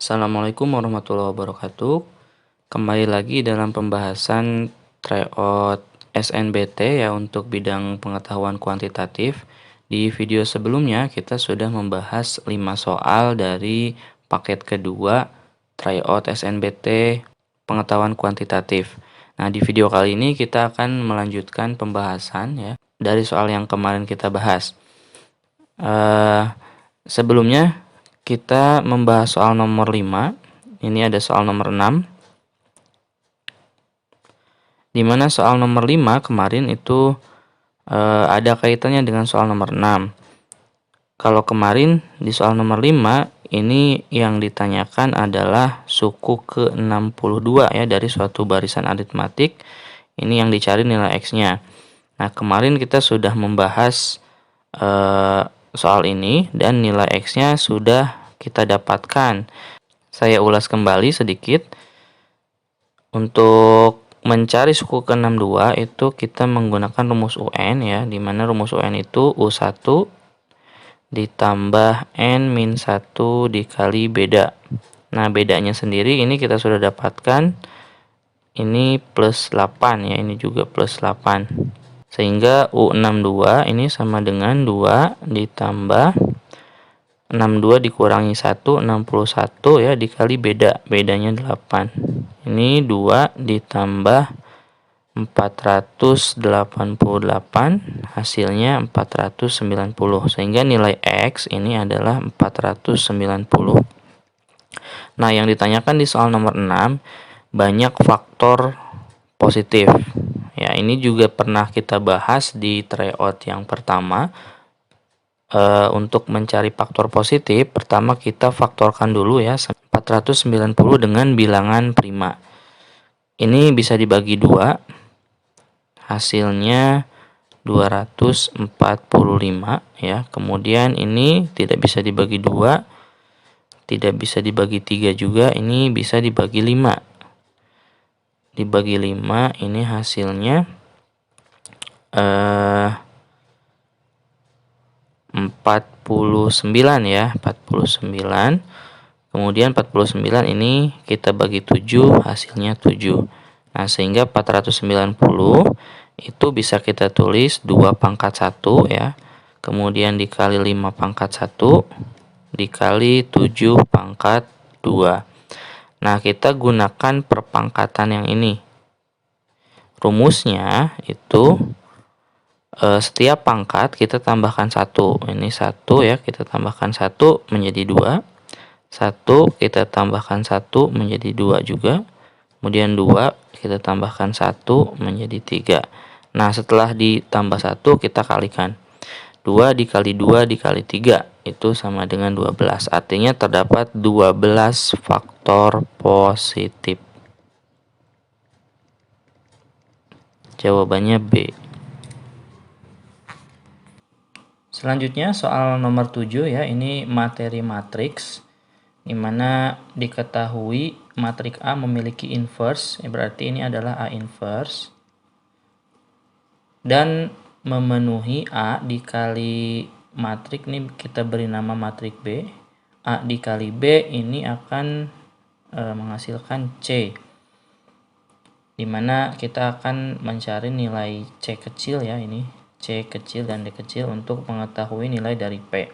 Assalamualaikum warahmatullahi wabarakatuh. Kembali lagi dalam pembahasan tryout SNBT ya untuk bidang pengetahuan kuantitatif. Di video sebelumnya kita sudah membahas 5 soal dari paket kedua tryout SNBT pengetahuan kuantitatif. Nah, di video kali ini kita akan melanjutkan pembahasan ya dari soal yang kemarin kita bahas. Sebelumnya kita membahas soal nomor 5. Ini ada soal nomor 6. Di mana soal nomor 5 kemarin itu ada kaitannya dengan soal nomor 6. Kalau kemarin di soal nomor 5 ini yang ditanyakan adalah suku ke-62 ya dari suatu barisan aritmatik. Ini yang dicari nilai X-nya. Nah, kemarin kita sudah membahas soal ini dan nilai X-nya sudah kita dapatkan. Saya ulas kembali sedikit. Untuk mencari suku ke-62 itu kita menggunakan rumus UN ya, di mana rumus UN itu U1 ditambah N-1 dikali beda. Nah, bedanya sendiri ini kita sudah dapatkan. Ini plus 8 ya, ini juga plus 8. Sehingga U62 ini sama dengan 2 ditambah 62 dikurangi 1, 61 ya, dikali beda. Bedanya 8. Ini 2 ditambah 488, hasilnya 490. Sehingga nilai X ini adalah 490. Nah, yang ditanyakan di soal nomor 6, banyak faktor positif. Ya, ini juga pernah kita bahas di tryout yang pertama. Untuk mencari faktor positif, pertama kita faktorkan dulu ya 490 dengan bilangan prima. Ini bisa dibagi 2, hasilnya 245 ya. Kemudian ini tidak bisa dibagi 2, tidak bisa dibagi 3 juga, ini bisa dibagi 5. Dibagi 5 ini hasilnya 49 ya, 49. Kemudian 49 ini kita bagi 7, hasilnya 7. Nah, sehingga 490 itu bisa kita tulis 2 pangkat 1 ya. Kemudian dikali 5 pangkat 1 dikali 7 pangkat 2. Nah, kita gunakan perpangkatan yang ini. Rumusnya itu setiap pangkat kita tambahkan 1. Ini 1 ya, kita tambahkan 1 menjadi 2. 1 kita tambahkan 1 menjadi 2 juga. Kemudian 2 kita tambahkan 1 menjadi 3. Nah, setelah ditambah 1 kita kalikan. 2 dikali 2 dikali 3 itu sama dengan 12. Artinya terdapat 12 faktor positif. Jawabannya B. Selanjutnya soal nomor 7 ya, ini materi matriks, di mana diketahui matrik A memiliki inverse, berarti ini adalah A inverse, dan memenuhi A dikali matrik ini kita beri nama matrik B. A dikali B ini akan menghasilkan C, di mana kita akan mencari nilai C kecil ya, ini C kecil dan D kecil untuk mengetahui nilai dari P.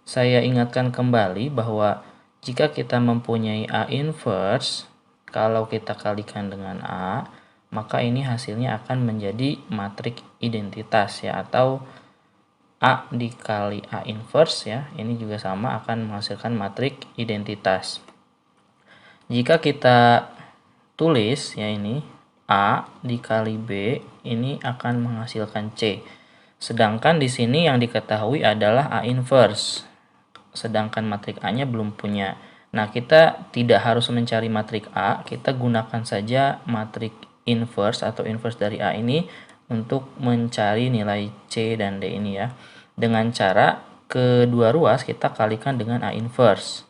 Saya ingatkan kembali bahwa jika kita mempunyai A inverse, kalau kita kalikan dengan A, maka ini hasilnya akan menjadi matrik identitas ya, atau A dikali A inverse ya, ini juga sama akan menghasilkan matrik identitas. Jika kita tulis ya, ini A dikali B ini akan menghasilkan C. Sedangkan di sini yang diketahui adalah A inverse. Sedangkan matrik A-nya belum punya. Nah, kita tidak harus mencari matrik A, kita gunakan saja matrik inverse atau inverse dari A ini untuk mencari nilai C dan D ini ya. Dengan cara kedua ruas kita kalikan dengan A inverse.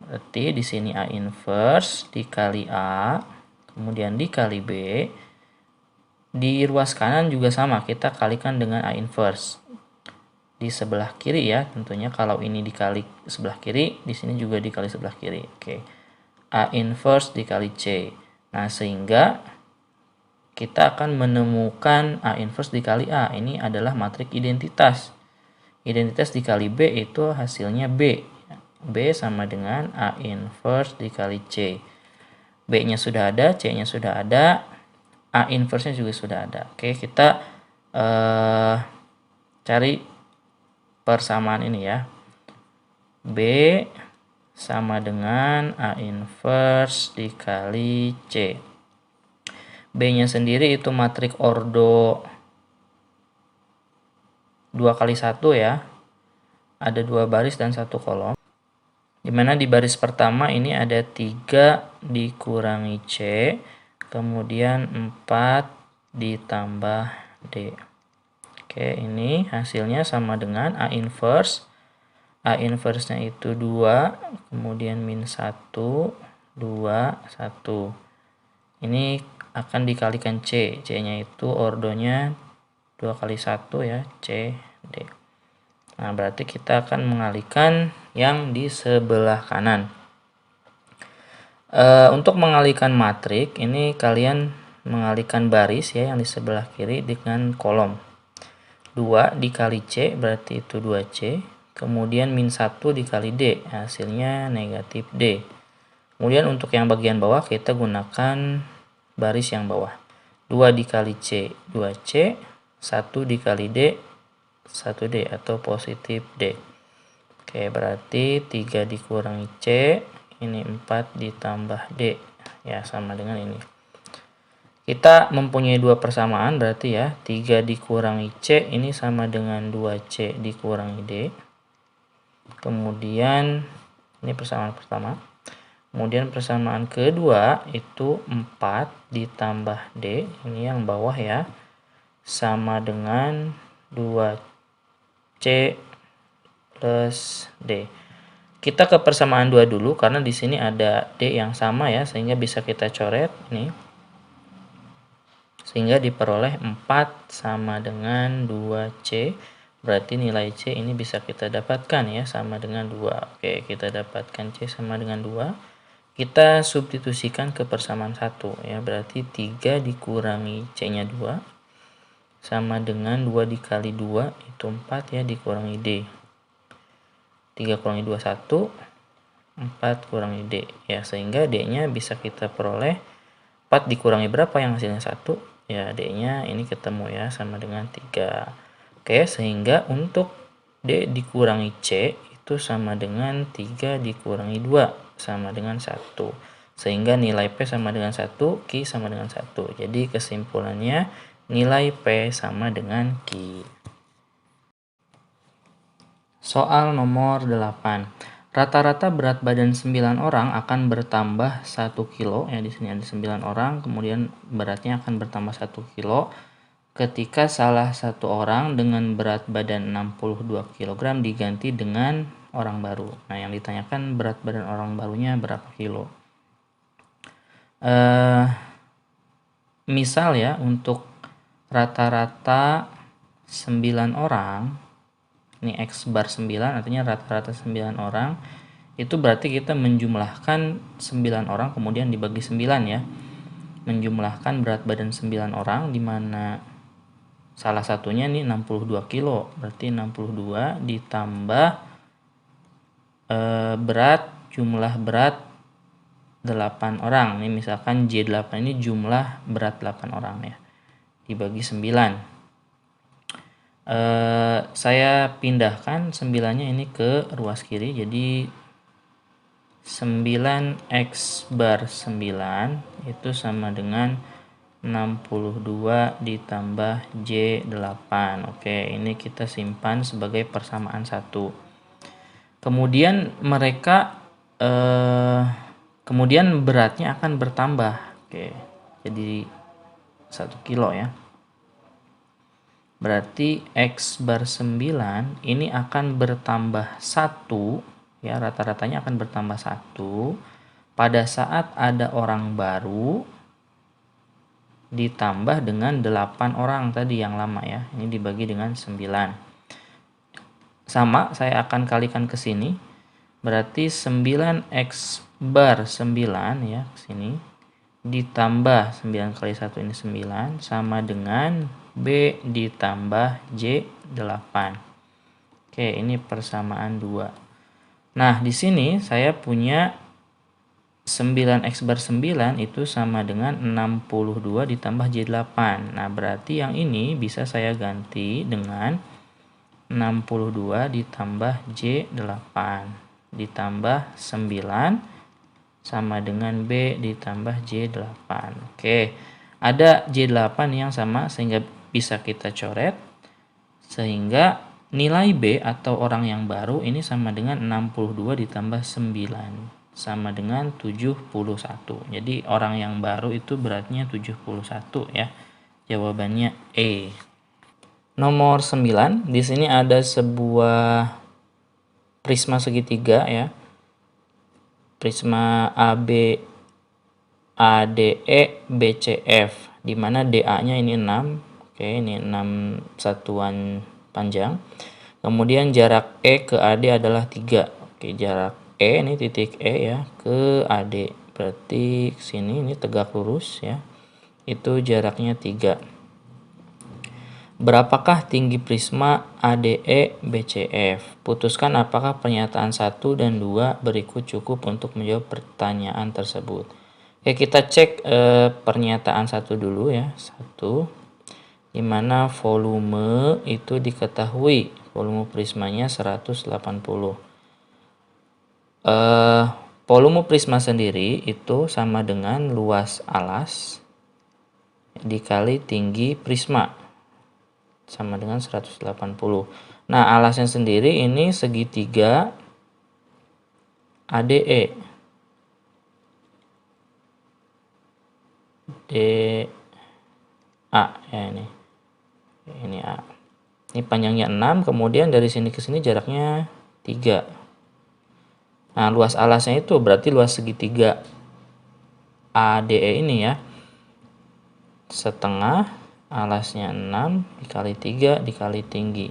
Berarti di sini A inverse dikali A, kemudian dikali B. Di ruas kanan juga sama, kita kalikan dengan A inverse. di sebelah kiri ya. Tentunya kalau ini dikali sebelah kiri, di sini juga dikali sebelah kiri. Oke. A inverse dikali C. Nah, sehingga kita akan menemukan A inverse dikali A. Ini adalah matrik identitas. Identitas dikali B itu hasilnya B. B sama dengan A inverse dikali C. B-nya sudah ada, C-nya sudah ada, A inverse-nya juga sudah ada. Oke, kita cari persamaan ini ya. B sama dengan A inverse dikali C. B-nya sendiri itu matrik ordo 2 kali 1 ya. Ada 2 baris dan 1 kolom. Dimana di baris pertama ini ada 3 dikurangi C, kemudian 4 ditambah D. Oke, ini hasilnya sama dengan A inverse. A inverse-nya itu 2, kemudian min 1, 2, 1. Ini akan dikalikan C. C-nya itu ordonya 2 kali 1 ya, C, D. Nah, berarti kita akan mengalihkan yang di sebelah kanan. Untuk mengalihkan matrik, ini kalian mengalihkan baris ya yang di sebelah kiri dengan kolom. 2 dikali C berarti itu 2C. Kemudian min 1 dikali D, hasilnya negatif D. Kemudian untuk yang bagian bawah kita gunakan baris yang bawah. 2 dikali C, 2C. 1 dikali D, 1D atau positif D. Oke, berarti 3 dikurangi C, ini 4 ditambah D. Ya, sama dengan ini. Kita mempunyai 2 persamaan, berarti ya 3 dikurangi C ini sama dengan 2C dikurangi D. Kemudian, ini persamaan pertama. Kemudian persamaan kedua itu 4 ditambah D, ini yang bawah ya, sama dengan 2C plus D. Kita ke persamaan 2 dulu karena di sini ada D yang sama ya, sehingga bisa kita coret ini. Sehingga diperoleh 4 sama dengan 2C. Berarti nilai C ini bisa kita dapatkan ya, sama dengan 2. Oke, kita dapatkan C sama dengan 2. Kita substitusikan ke persamaan 1 ya, berarti 3 dikurangi C-nya 2 sama dengan 2 dikali 2 itu 4 ya, dikurangi D. 3 kurangi 2 1, 4 kurangi D ya, sehingga D-nya bisa kita peroleh 4 dikurangi berapa yang hasilnya 1 ya, D-nya ini ketemu ya, sama dengan 3. Oke, sehingga untuk D dikurangi C itu sama dengan 3 dikurangi 2 sama dengan 1. Sehingga nilai P sama dengan 1, Q sama dengan 1. Jadi kesimpulannya nilai P sama dengan Q. Soal nomor 8. Rata-rata berat badan 9 orang akan bertambah 1 kilo. Ya, di sini ada 9 orang, kemudian beratnya akan bertambah 1 kilo ketika salah satu orang dengan berat badan 62 kg diganti dengan orang baru. Nah, yang ditanyakan berat badan orang barunya berapa kilo. Misal ya, untuk rata-rata 9 orang, ini X bar 9 artinya rata-rata 9 orang, itu berarti kita menjumlahkan 9 orang kemudian dibagi 9 ya. Menjumlahkan berat badan 9 orang di mana salah satunya ini 62 kilo. Berarti 62 ditambah jumlah berat 8 orang. Ini misalkan J8 ini jumlah berat 8 orang ya. Dibagi 9. Saya pindahkan 9-nya ini ke ruas kiri. Jadi 9X bar 9 itu sama dengan 62 ditambah J8. Oke, ini kita simpan sebagai persamaan 1. Kemudian mereka kemudian beratnya akan bertambah. Oke, jadi 1 kilo ya. Berarti X bar 9 ini akan bertambah 1 ya, rata-ratanya akan bertambah 1 pada saat ada orang baru ditambah dengan 8 orang tadi yang lama ya. Ini dibagi dengan 9. sama, saya akan kalikan ke sini. Berarti 9x bar 9 ya, ke sini. Ditambah 9 kali 1 ini 9 sama dengan B ditambah J 8. Oke, ini persamaan 2. Nah, di sini saya punya 9x bar 9 itu sama dengan 62 ditambah J8. Nah, berarti yang ini bisa saya ganti dengan 62 ditambah J8 ditambah 9 sama dengan B ditambah J8. Oke, ada J8 yang sama sehingga bisa kita coret. Sehingga nilai B atau orang yang baru ini sama dengan 62 ditambah 9 sama dengan 71. Jadi orang yang baru itu beratnya 71 ya. Jawabannya E. Nomor 9, di sini ada sebuah prisma segitiga ya. Prisma AB ADE BCF di mana DA-nya ini 6. Oke, ini 6 satuan panjang. Kemudian jarak E ke AD adalah 3. Oke, jarak E ini titik E ya ke AD. Berarti sini ini tegak lurus ya. Itu jaraknya 3. Berapakah tinggi prisma ADE BCF? Putuskan apakah pernyataan 1 dan 2 berikut cukup untuk menjawab pertanyaan tersebut. Oke, kita cek pernyataan 1 dulu ya. 1, di mana volume itu diketahui. Volume prismanya 180. Volume prisma sendiri itu sama dengan luas alas dikali tinggi prisma. Sama dengan 180. Nah, alasnya sendiri ini segitiga ADE. DA ya ini. Ini A. Ini panjangnya 6, kemudian dari sini ke sini jaraknya 3. Nah, luas alasnya itu berarti luas segitiga ADE ini ya. Setengah alasnya 6 dikali 3 dikali tinggi.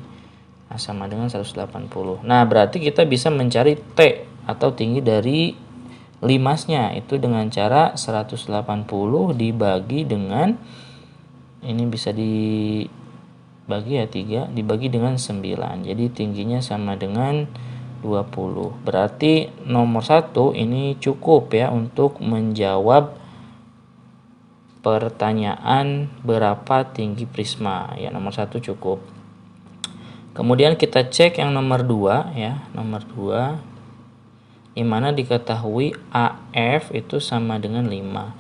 Nah, sama dengan 180. Nah, berarti kita bisa mencari T atau tinggi dari limasnya itu dengan cara 180 dibagi dengan, ini bisa dibagi ya 3, dibagi dengan 9. Jadi tingginya sama dengan 20. Berarti nomor 1 ini cukup ya untuk menjawab pertanyaan berapa tinggi prisma ya. Nomor 1 cukup. Kemudian kita cek yang nomor 2 ya. Nomor 2 di mana diketahui AF itu sama dengan 5.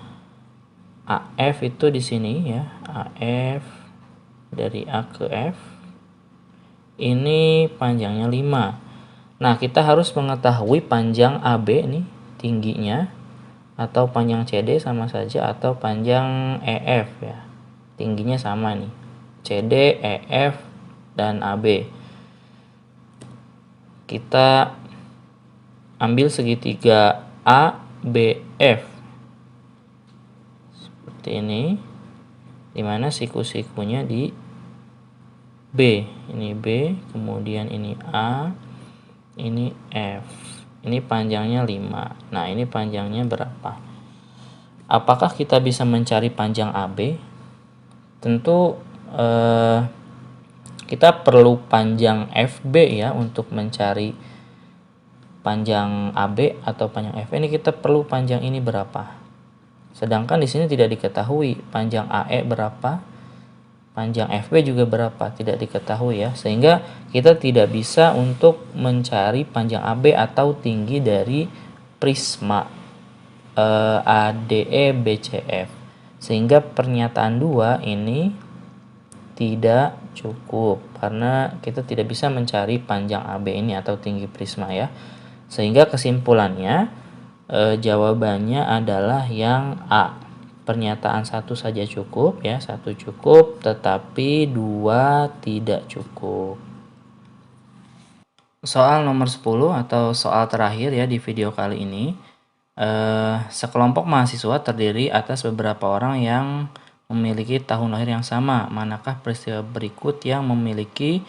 AF itu di sini ya. AF dari A ke F ini panjangnya 5. Nah, kita harus mengetahui panjang AB nih tingginya, atau panjang CD sama saja, atau panjang EF ya. Tingginya sama nih. CD, EF, dan AB. Kita ambil segitiga ABF. Seperti ini. Dimana siku-sikunya di B. Ini B, kemudian ini A, ini F. Ini panjangnya 5. Nah, ini panjangnya berapa? Apakah kita bisa mencari panjang AB? Tentu kita perlu panjang FB ya untuk mencari panjang AB atau panjang FB. Ini kita perlu panjang ini berapa? Sedangkan di sini tidak diketahui panjang AE berapa, panjang FB juga berapa, tidak diketahui ya. Sehingga kita tidak bisa untuk mencari panjang AB atau tinggi dari prisma ADE BCF. Sehingga pernyataan 2 ini tidak cukup karena kita tidak bisa mencari panjang AB ini atau tinggi prisma ya. Sehingga kesimpulannya jawabannya adalah yang A. Pernyataan 1 saja cukup ya, 1 cukup, tetapi 2 tidak cukup. Soal nomor 10 atau soal terakhir ya di video kali ini. Sekelompok mahasiswa terdiri atas beberapa orang yang memiliki tahun lahir yang sama. Manakah peristiwa berikut yang memiliki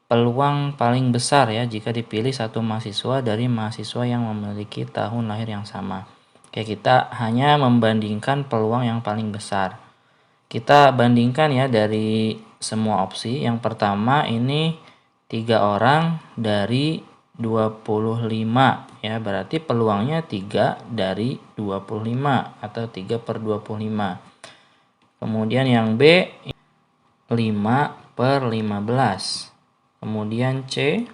peluang paling besar ya jika dipilih satu mahasiswa dari mahasiswa yang memiliki tahun lahir yang sama. Oke, kita hanya membandingkan peluang yang paling besar. Kita bandingkan ya dari semua opsi. Yang pertama ini 3 orang dari 25 ya, berarti peluangnya 3 dari 25 atau 3/25. Kemudian yang B 5/15. Kemudian C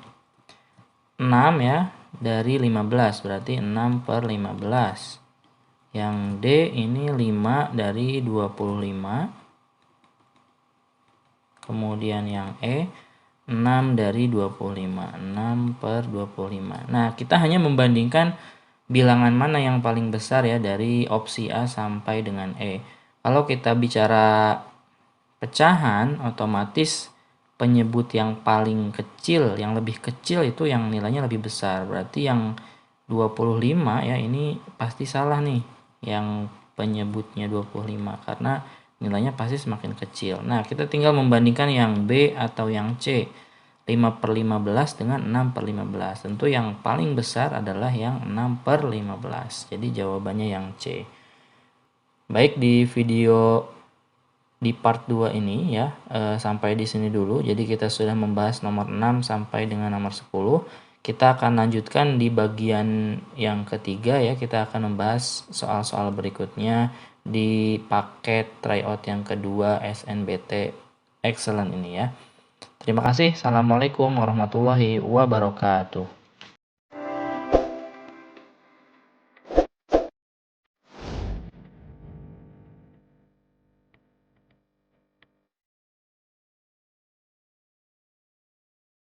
6 ya dari 15, berarti 6/15. Yang D ini 5 dari 25. Kemudian yang E 6 dari 25, 6/25. Nah, kita hanya membandingkan bilangan mana yang paling besar ya dari opsi A sampai dengan E. Kalau kita bicara pecahan, otomatis penyebut yang paling kecil, yang lebih kecil itu yang nilainya lebih besar. Berarti yang 25 ya ini pasti salah nih. Yang penyebutnya 25 karena nilainya pasti semakin kecil. Nah, kita tinggal membandingkan yang B atau yang C. 5/15 dengan 6/15. Tentu yang paling besar adalah yang 6/15. Jadi jawabannya yang C. Baik, di video di part 2 ini ya sampai di sini dulu. Jadi kita sudah membahas nomor 6 sampai dengan nomor 10. Kita akan lanjutkan di bagian yang ketiga ya. Kita akan membahas soal-soal berikutnya di paket tryout yang kedua SNBT Excellent ini ya. Terima kasih. Assalamualaikum warahmatullahi wabarakatuh.